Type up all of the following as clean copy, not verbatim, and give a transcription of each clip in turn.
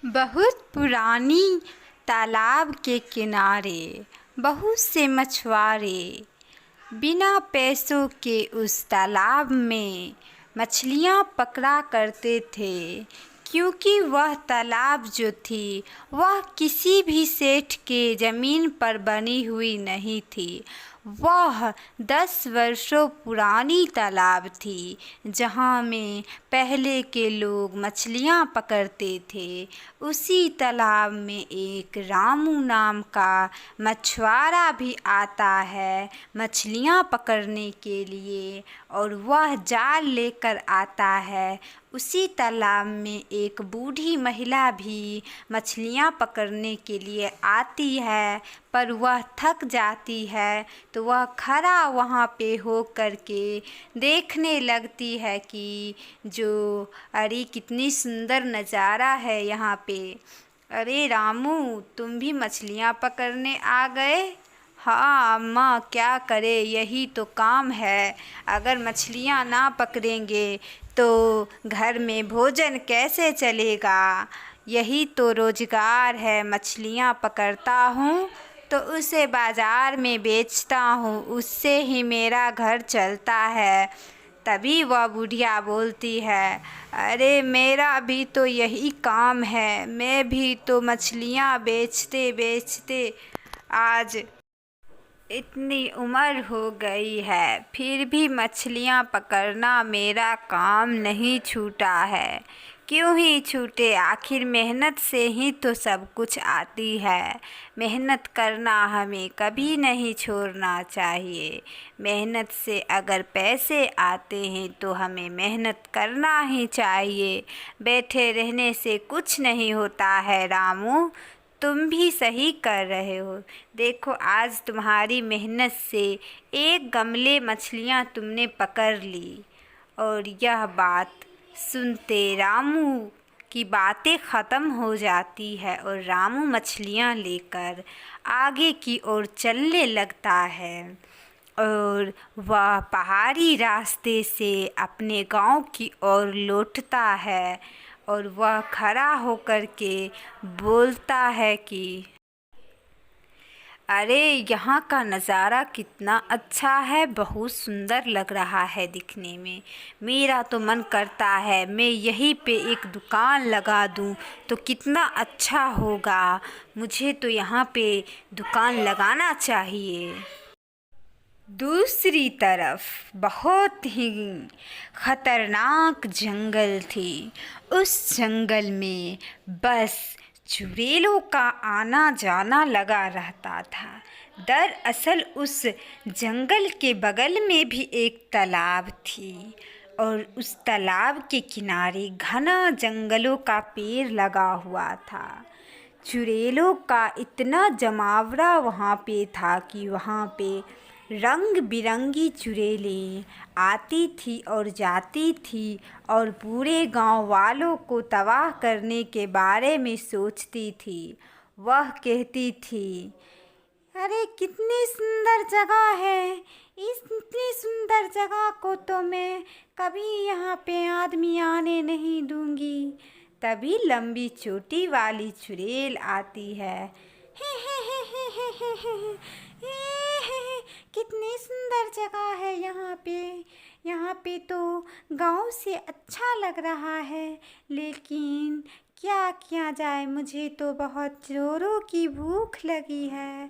बहुत पुरानी तालाब के किनारे बहुत से मछुआरे बिना पैसों के उस तालाब में मछलियाँ पकड़ा करते थे, क्योंकि वह तालाब जो थी वह किसी भी सेठ के ज़मीन पर बनी हुई नहीं थी। वह 10 वर्षों पुरानी तालाब थी, जहाँ में पहले के लोग मछलियाँ पकड़ते थे। उसी तालाब में एक रामू नाम का मछुआरा भी आता है मछलियाँ पकड़ने के लिए, और वह जाल लेकर आता है। उसी तालाब में एक बूढ़ी महिला भी मछलियाँ पकड़ने के लिए आती है, पर वह थक जाती है तो वह खड़ा वहाँ पे हो कर के देखने लगती है कि अरे कितनी सुंदर नज़ारा है यहाँ पे। अरे रामू, तुम भी मछलियाँ पकड़ने आ गए? हाँ अम्मा, क्या करे, यही तो काम है। अगर मछलियाँ ना पकड़ेंगे तो घर में भोजन कैसे चलेगा? यही तो रोज़गार है। मछलियाँ पकड़ता हूँ तो उसे बाज़ार में बेचता हूँ, उससे ही मेरा घर चलता है। तभी वह बुढ़िया बोलती है, अरे मेरा भी तो यही काम है। मैं भी तो मछलियाँ बेचते बेचते आज इतनी उम्र हो गई है, फिर भी मछलियाँ पकड़ना मेरा काम नहीं छूटा है। क्यों ही छूटे, आखिर मेहनत से ही तो सब कुछ आती है। मेहनत करना हमें कभी नहीं छोड़ना चाहिए। मेहनत से अगर पैसे आते हैं तो हमें मेहनत करना ही चाहिए। बैठे रहने से कुछ नहीं होता है रामू, तुम भी सही कर रहे हो। देखो, आज तुम्हारी मेहनत से एक गमले मछलियाँ तुमने पकड़ ली। और यह बात सुनते रामू की बातें ख़त्म हो जाती है और रामू मछलियाँ लेकर आगे की ओर चलने लगता है, और वह पहाड़ी रास्ते से अपने गांव की ओर लौटता है। और वह खड़ा होकर के बोलता है कि अरे यहाँ का नज़ारा कितना अच्छा है, बहुत सुंदर लग रहा है दिखने में। मेरा तो मन करता है मैं यहीं पे एक दुकान लगा दूँ तो कितना अच्छा होगा। मुझे तो यहाँ पे दुकान लगाना चाहिए। दूसरी तरफ बहुत ही खतरनाक जंगल थी। उस जंगल में बस चुड़ैलों का आना जाना लगा रहता था। दरअसल उस जंगल के बगल में भी एक तालाब थी, और उस तालाब के किनारे घना जंगलों का पेड़ लगा हुआ था। चुड़ैलों का इतना जमावड़ा वहाँ पे था कि वहाँ पे रंग बिरंगी चुड़ैलें आती थी और जाती थी, और पूरे गांव वालों को तबाह करने के बारे में सोचती थी। वह कहती थी, अरे कितनी सुंदर जगह है, इस इतनी सुंदर जगह को तो मैं कभी यहाँ पे आदमी आने नहीं दूंगी। तभी लंबी चोटी वाली चुड़ैल आती है। हे हे हे हे हे हे हे हे हे हे, कितनी सुंदर जगह है यहाँ पे तो गांव से अच्छा लग रहा है, लेकिन क्या किया जाए, मुझे तो बहुत जोरों की भूख लगी है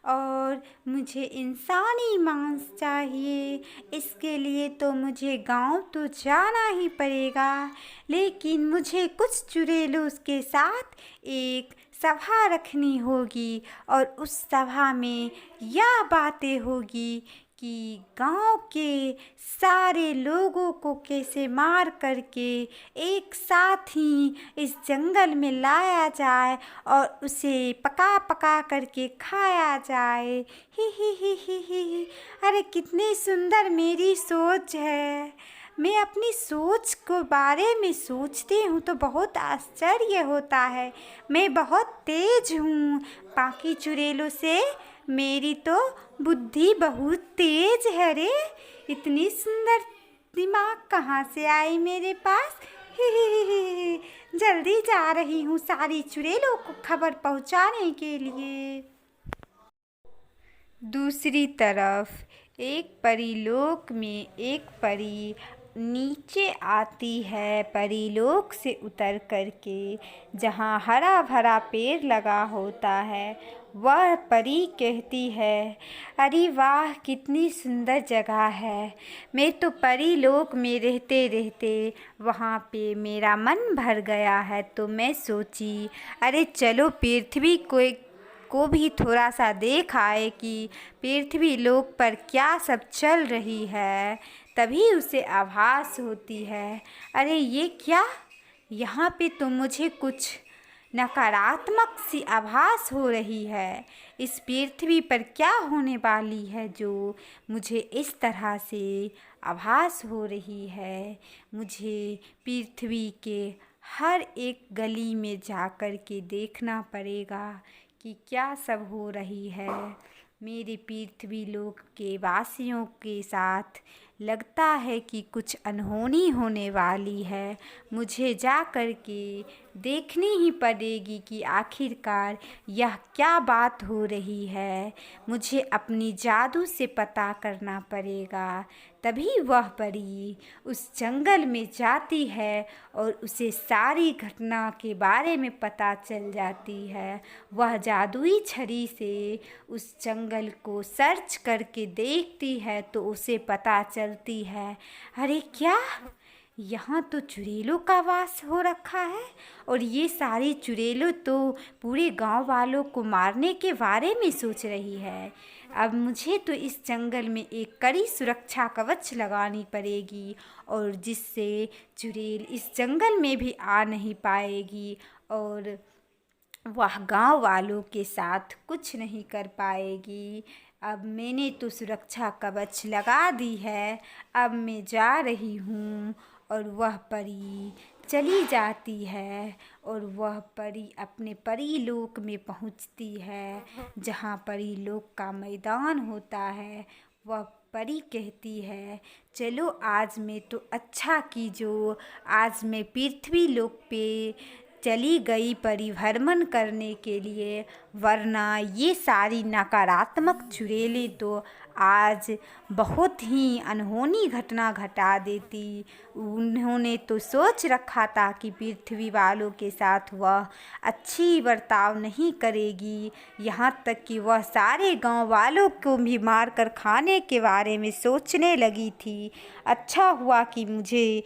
और मुझे इंसानी मांस चाहिए। इसके लिए तो मुझे गांव तो जाना ही पड़ेगा, लेकिन मुझे कुछ चुड़ैलों के साथ एक सभा रखनी होगी, और उस सभा में यह बातें होगी कि गांव के सारे लोगों को कैसे मार करके एक साथ ही इस जंगल में लाया जाए और उसे पका पका करके खाया जाए। ही। अरे कितनी सुंदर मेरी सोच है। मैं अपनी सोच को बारे में सोचती हूँ तो बहुत आश्चर्य होता है। मैं बहुत तेज हूँ, बाकी चुड़ैलों से मेरी तो बुद्धि बहुत तेज है रे। इतनी सुंदर दिमाग कहाँ से आई मेरे पास? जल्दी जा रही हूँ सारी चुड़ैलों को खबर पहुँचाने के लिए। दूसरी तरफ एक परीलोक में एक परी नीचे आती है, परीलोक से उतर करके जहाँ हरा भरा पेड़ लगा होता है। वह परी कहती है, अरे वाह कितनी सुंदर जगह है। मैं तो परीलोक में रहते रहते वहाँ पे मेरा मन भर गया है। तो मैं सोची अरे चलो पृथ्वी को भी थोड़ा सा देख आए कि पृथ्वी लोक पर क्या सब चल रही है। तभी उसे आभास होती है, अरे ये क्या, यहाँ पे तो मुझे कुछ नकारात्मक सी आभास हो रही है। इस पृथ्वी पर क्या होने वाली है जो मुझे इस तरह से आभास हो रही है। मुझे पृथ्वी के हर एक गली में जाकर के देखना पड़ेगा कि क्या सब हो रही है। मेरे पृथ्वी लोक के वासियों के साथ लगता है कि कुछ अनहोनी होने वाली है। मुझे जा कर के देखनी ही पड़ेगी कि आखिरकार यह क्या बात हो रही है। मुझे अपनी जादू से पता करना पड़ेगा। तभी वह परी उस जंगल में जाती है और उसे सारी घटना के बारे में पता चल जाती है। वह जादुई छड़ी से उस जंगल को सर्च करके देखती है तो उसे पता चलती है, अरे क्या, यहाँ तो चुड़ैलों का वास हो रखा है और ये सारी चुड़ैलों तो पूरे गांव वालों को मारने के बारे में सोच रही है। अब मुझे तो इस जंगल में एक कड़ी सुरक्षा कवच लगानी पड़ेगी और जिससे चुड़ैल इस जंगल में भी आ नहीं पाएगी और वह गांव वालों के साथ कुछ नहीं कर पाएगी। अब मैंने तो सुरक्षा कवच लगा दी है। अब मैं जा रही हूँ और वह परी चली जाती है और वह परी अपने परीलोक में पहुँचती है जहाँ परीलोक का मैदान होता है। वह परी कहती है, चलो आज मैं तो अच्छा की जो आज मैं पृथ्वी लोक पे चली गई परिभ्रमण करने के लिए, वरना ये सारी नकारात्मक चुड़ैलें तो आज बहुत ही अनहोनी घटना घटा देती। उन्होंने तो सोच रखा था कि पृथ्वी वालों के साथ वह अच्छी बर्ताव नहीं करेगी, यहाँ तक कि वह सारे गांव वालों को भी मार कर खाने के बारे में सोचने लगी थी। अच्छा हुआ कि मुझे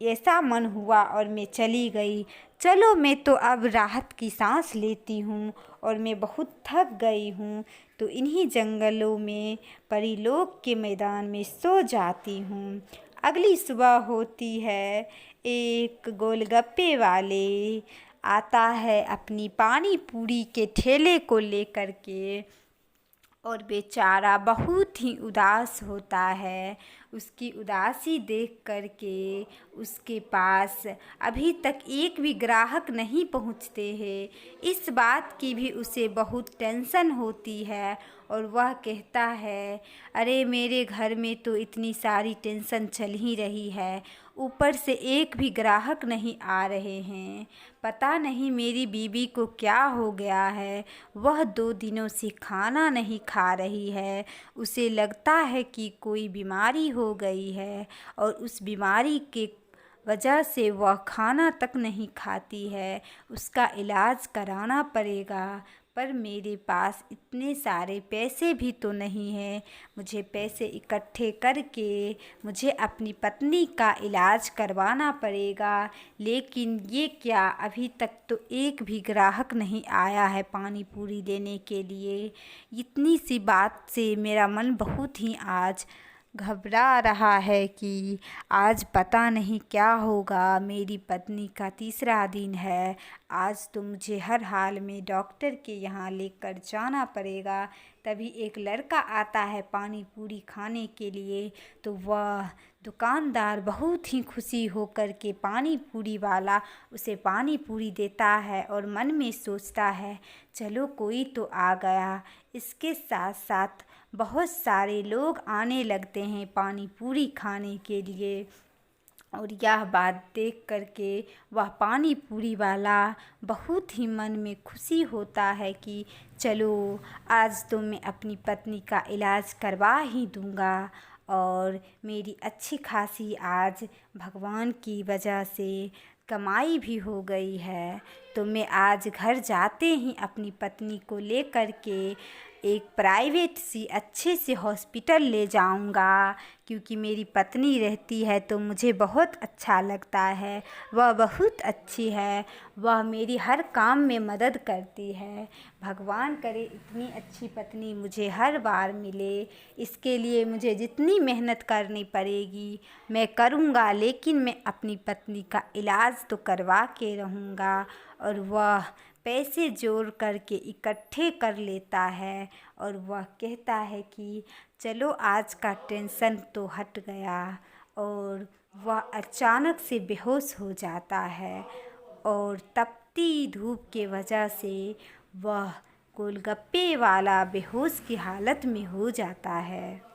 ऐसा मन हुआ और मैं चली गई। चलो मैं तो अब राहत की सांस लेती हूँ और मैं बहुत थक गई हूँ, तो इन्हीं जंगलों में परीलोक के मैदान में सो जाती हूँ। अगली सुबह होती है, एक गोलगप्पे वाले आता है अपनी पानी पूरी के ठेले को लेकर के और बेचारा बहुत ही उदास होता है। उसकी उदासी देख कर के उसके पास अभी तक एक भी ग्राहक नहीं पहुँचते हैं। इस बात की भी उसे बहुत टेंशन होती है और वह कहता है, अरे मेरे घर में तो इतनी सारी टेंशन चल ही रही है, ऊपर से एक भी ग्राहक नहीं आ रहे हैं। पता नहीं मेरी बीवी को क्या हो गया है, वह 2 दिनों से खाना नहीं खा रही है। उसे लगता है कि कोई बीमारी हो गई है और उस बीमारी के वजह से वह खाना तक नहीं खाती है। उसका इलाज कराना पड़ेगा, पर मेरे पास इतने सारे पैसे भी तो नहीं हैं। मुझे पैसे इकट्ठे करके मुझे अपनी पत्नी का इलाज करवाना पड़ेगा। लेकिन ये क्या, अभी तक तो एक भी ग्राहक नहीं आया है पानी पूरी लेने के लिए। इतनी सी बात से मेरा मन बहुत ही आज घबरा रहा है कि आज पता नहीं क्या होगा। मेरी पत्नी का तीसरा दिन है, आज तो मुझे हर हाल में डॉक्टर के यहाँ लेकर जाना पड़ेगा। तभी एक लड़का आता है पानी पूरी खाने के लिए, तो वह दुकानदार बहुत ही खुशी होकर के पानी पूरी वाला उसे पानी पूरी देता है और मन में सोचता है, चलो कोई तो आ गया। इसके साथ साथ बहुत सारे लोग आने लगते हैं पानी पूरी खाने के लिए और यह बात देख करके वह पानी पूरी वाला बहुत ही मन में खुशी होता है कि चलो आज तो मैं अपनी पत्नी का इलाज करवा ही दूँगा और मेरी अच्छी खासी आज भगवान की वजह से कमाई भी हो गई है। तो मैं आज घर जाते ही अपनी पत्नी को लेकर के एक प्राइवेट सी अच्छे से हॉस्पिटल ले जाऊंगा, क्योंकि मेरी पत्नी रहती है तो मुझे बहुत अच्छा लगता है। वह बहुत अच्छी है, वह मेरी हर काम में मदद करती है। भगवान करे इतनी अच्छी पत्नी मुझे हर बार मिले। इसके लिए मुझे जितनी मेहनत करनी पड़ेगी मैं करूँगा, लेकिन मैं अपनी पत्नी का इलाज तो करवा के रहूँगा। और वह पैसे जोड़ करके इकट्ठे कर लेता है और वह कहता है कि चलो आज का टेंशन तो हट गया। और वह अचानक से बेहोश हो जाता है और तपती धूप के वजह से वह गोलगप्पे वाला बेहोश की हालत में हो जाता है।